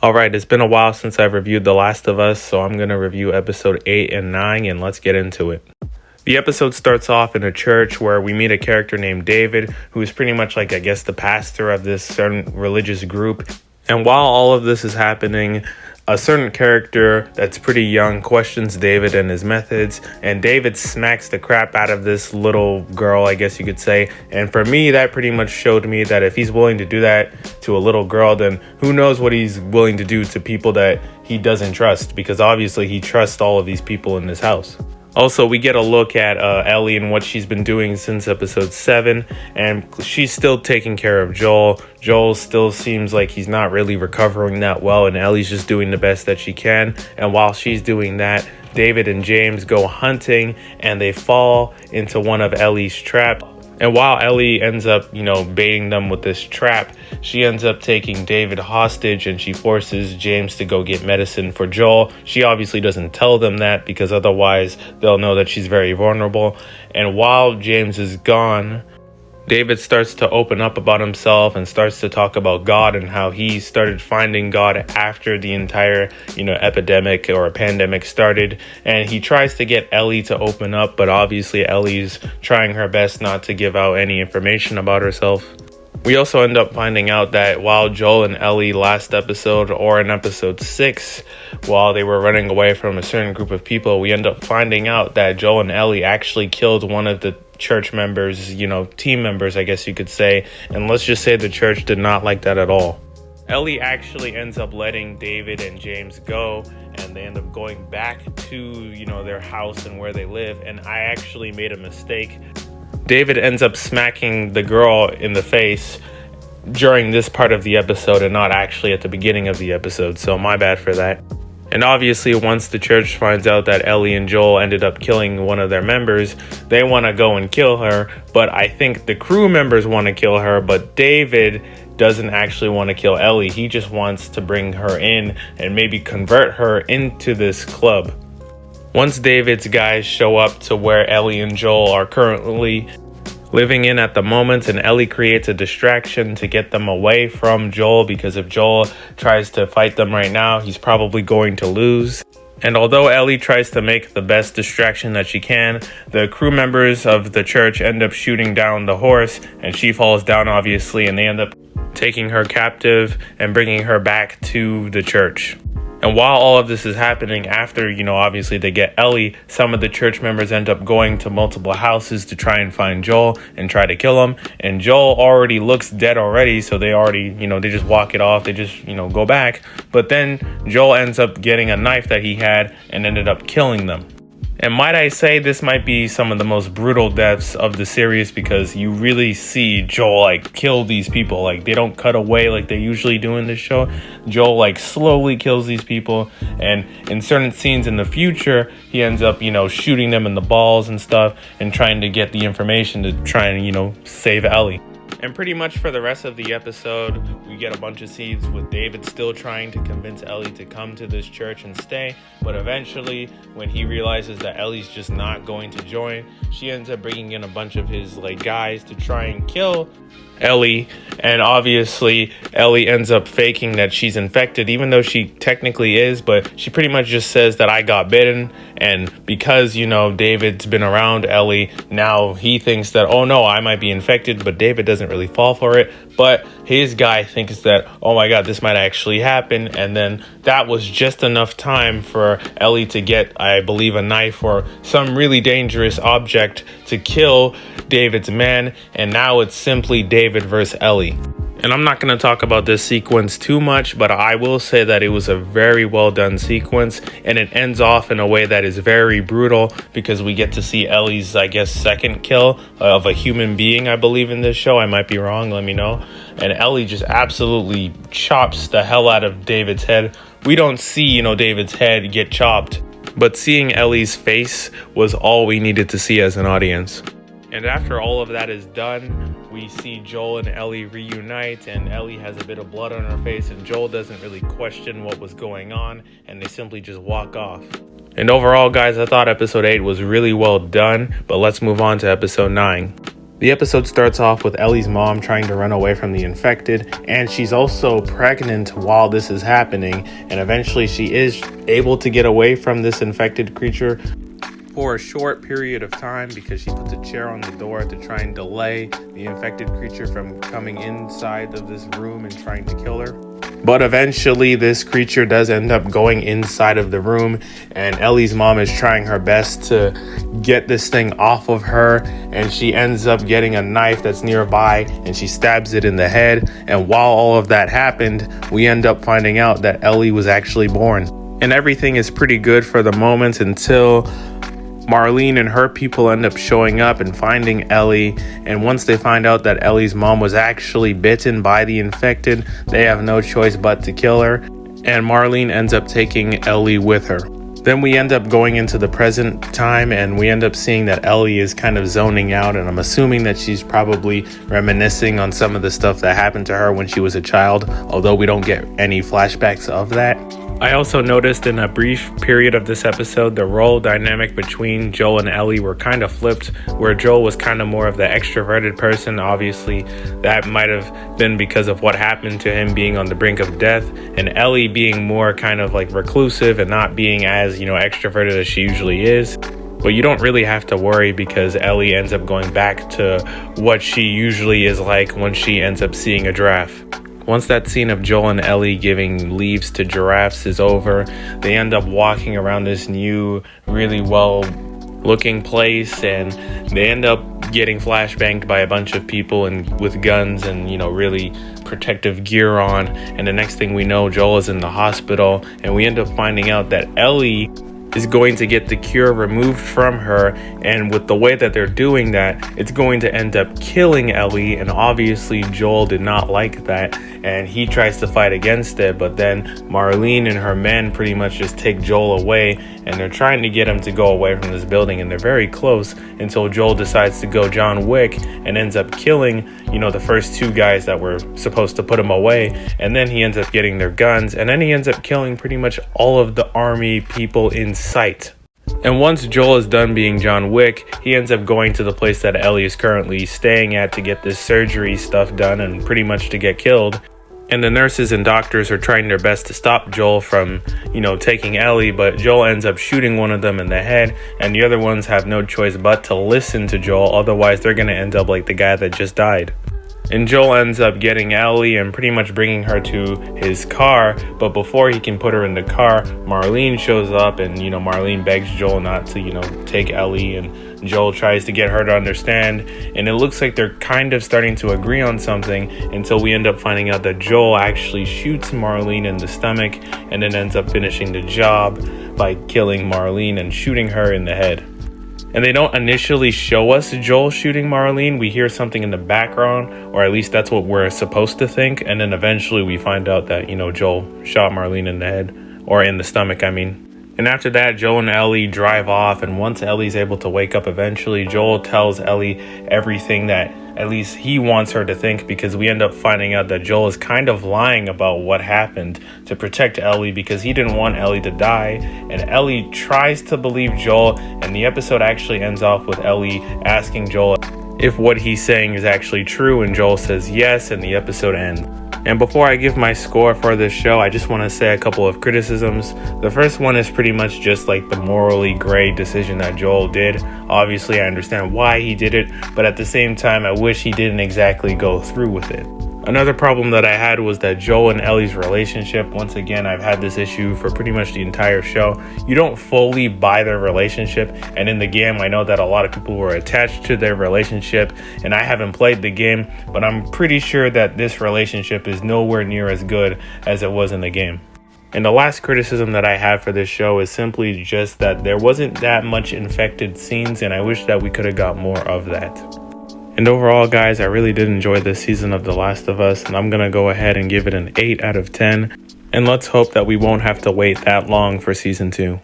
Alright, it's been a while since I've reviewed The Last of Us, so I'm going to review episode 8 and 9, and let's get into it. The episode starts off in a church where we meet a character named David, who is pretty much like, the pastor of this certain religious group. And while all of this is happening, a certain character that's pretty young questions David and his methods, and David smacks the crap out of this little girl, I guess you could say. And for me, that pretty much showed me that if he's willing to do that to a little girl, then who knows what he's willing to do to people that he doesn't trust, because obviously he trusts all of these people in this house. Also, we get a look at Ellie and what she's been doing since episode 7, and she's still taking care of Joel. Joel still seems like he's not really recovering that well, and Ellie's just doing the best that she can. And while she's doing that, David and James go hunting, and they fall into one of Ellie's traps. And while Ellie ends up, baiting them with this trap, she ends up taking David hostage, and she forces James to go get medicine for Joel. She obviously doesn't tell them that, because otherwise they'll know that she's very vulnerable. And while James is gone, David starts to open up about himself and starts to talk about God and how he started finding God after the entire, epidemic or pandemic started. And he tries to get Ellie to open up, but obviously Ellie's trying her best not to give out any information about herself. We also end up finding out that while Joel and Ellie last episode, or in episode 6, while they were running away from a certain group of people, we end up finding out that Joel and Ellie actually killed one of the church members, team members, I guess you could say. And let's just say the church did not like that at all. Ellie actually ends up letting David and James go, and they end up going back to, their house and where they live. And I actually made a mistake. David ends up smacking the girl in the face during this part of the episode and not actually at the beginning of the episode, so my bad for that. And obviously, once the church finds out that Ellie and Joel ended up killing one of their members, they want to go and kill her. But I think the crew members want to kill her, but David doesn't actually want to kill Ellie. He just wants to bring her in and maybe convert her into this club. Once David's guys show up to where Ellie and Joel are currently living in at the moment, and Ellie creates a distraction to get them away from Joel, because if Joel tries to fight them right now, he's probably going to lose. And although Ellie tries to make the best distraction that she can, the crew members of the church end up shooting down the horse, and she falls down obviously, and they end up taking her captive and bringing her back to the church. And while all of this is happening, after, obviously they get Ellie, some of the church members end up going to multiple houses to try and find Joel and try to kill him. And Joel already looks dead already, so they already, they just walk it off. They just, go back. But then Joel ends up getting a knife that he had and ended up killing them. And might I say, this might be some of the most brutal deaths of the series, because you really see Joel kill these people. They don't cut away like they usually do in this show. Joel slowly kills these people, and in certain scenes in the future, he ends up shooting them in the balls and stuff, and trying to get the information to try and save Ellie. And pretty much for the rest of the episode, we get a bunch of scenes with David still trying to convince Ellie to come to this church and stay. But eventually, when he realizes that Ellie's just not going to join, she ends up bringing in a bunch of his guys to try and kill Ellie. And obviously, Ellie ends up faking that she's infected, even though she technically is. But she pretty much just says that I got bitten. And because, David's been around Ellie, now he thinks that, oh no, I might be infected. But David doesn't really fall for it. But his guy thinks that, oh my God, this might actually happen. And then that was just enough time for Ellie to get, I believe, a knife or some really dangerous object to kill David's man. And now it's simply David versus Ellie. And I'm not going to talk about this sequence too much, but I will say that it was a very well done sequence, and it ends off in a way that is very brutal, because we get to see Ellie's, second kill of a human being, I believe, in this show. I might be wrong, let me know. And Ellie just absolutely chops the hell out of David's head. We don't see, David's head get chopped, but seeing Ellie's face was all we needed to see as an audience. And after all of that is done, we see Joel and Ellie reunite, and Ellie has a bit of blood on her face, and Joel doesn't really question what was going on, and they simply just walk off. And overall, guys, I thought episode 8 was really well done, but let's move on to episode 9. The episode starts off with Ellie's mom trying to run away from the infected, and she's also pregnant while this is happening, and eventually she is able to get away from this infected creature for a short period of time because she puts a chair on the door to try and delay the infected creature from coming inside of this room and trying to kill her. But eventually this creature does end up going inside of the room, and Ellie's mom is trying her best to get this thing off of her, and she ends up getting a knife that's nearby and she stabs it in the head. And while all of that happened, we end up finding out that Ellie was actually born. And everything is pretty good for the moment until Marlene and her people end up showing up and finding Ellie, and once they find out that Ellie's mom was actually bitten by the infected, they have no choice but to kill her, and Marlene ends up taking Ellie with her. Then we end up going into the present time, and we end up seeing that Ellie is kind of zoning out, and I'm assuming that she's probably reminiscing on some of the stuff that happened to her when she was a child, although we don't get any flashbacks of that. I also noticed in a brief period of this episode, the role dynamic between Joel and Ellie were kind of flipped, where Joel was kind of more of the extroverted person. Obviously, that might have been because of what happened to him being on the brink of death, and Ellie being more kind of like reclusive and not being as, extroverted as she usually is. But you don't really have to worry because Ellie ends up going back to what she usually is like when she ends up seeing a giraffe. Once that scene of Joel and Ellie giving leaves to giraffes is over, they end up walking around this new, really well-looking place, and they end up getting flashbanged by a bunch of people and with guns and, really protective gear on. And the next thing we know, Joel is in the hospital, and we end up finding out that Ellie is going to get the cure removed from her, and with the way that they're doing that, it's going to end up killing Ellie. And obviously Joel did not like that, and he tries to fight against it, but then Marlene and her men pretty much just take Joel away, and they're trying to get him to go away from this building, and they're very close until Joel decides to go John Wick and ends up killing the first two guys that were supposed to put him away, and then he ends up getting their guns, and then he ends up killing pretty much all of the army people in sight. And once Joel is done being John Wick, he ends up going to the place that Ellie is currently staying at to get this surgery stuff done and pretty much to get killed. And the nurses and doctors are trying their best to stop Joel from, taking Ellie, but Joel ends up shooting one of them in the head, and the other ones have no choice but to listen to Joel, otherwise they're going to end up like the guy that just died. And Joel ends up getting Ellie and pretty much bringing her to his car, but before he can put her in the car, Marlene shows up, and Marlene begs Joel not to take Ellie, and Joel tries to get her to understand, and it looks like they're kind of starting to agree on something until we end up finding out that Joel actually shoots Marlene in the stomach and then ends up finishing the job by killing Marlene and shooting her in the head. And they don't initially show us Joel shooting Marlene. We hear something in the background, or at least that's what we're supposed to think. And then eventually we find out that, Joel shot Marlene in the head, or in the stomach, I mean. And after that, Joel and Ellie drive off. And once Ellie's able to wake up eventually, Joel tells Ellie everything that at least he wants her to think, because we end up finding out that Joel is kind of lying about what happened to protect Ellie because he didn't want Ellie to die. And Ellie tries to believe Joel, and the episode actually ends off with Ellie asking Joel if what he's saying is actually true, and Joel says yes, and the episode ends. And before I give my score for this show, I just want to say a couple of criticisms. The first one is pretty much just like the morally gray decision that Joel did. Obviously, I understand why he did it, but at the same time, I wish he didn't exactly go through with it. Another problem that I had was that Joel and Ellie's relationship, once again, I've had this issue for pretty much the entire show. You don't fully buy their relationship, and in the game, I know that a lot of people were attached to their relationship, and I haven't played the game, but I'm pretty sure that this relationship is nowhere near as good as it was in the game. And the last criticism that I have for this show is simply just that there wasn't that much infected scenes, and I wish that we could have got more of that. And overall, guys, I really did enjoy this season of The Last of Us, and I'm going to go ahead and give it an 8 out of 10. And let's hope that we won't have to wait that long for season 2.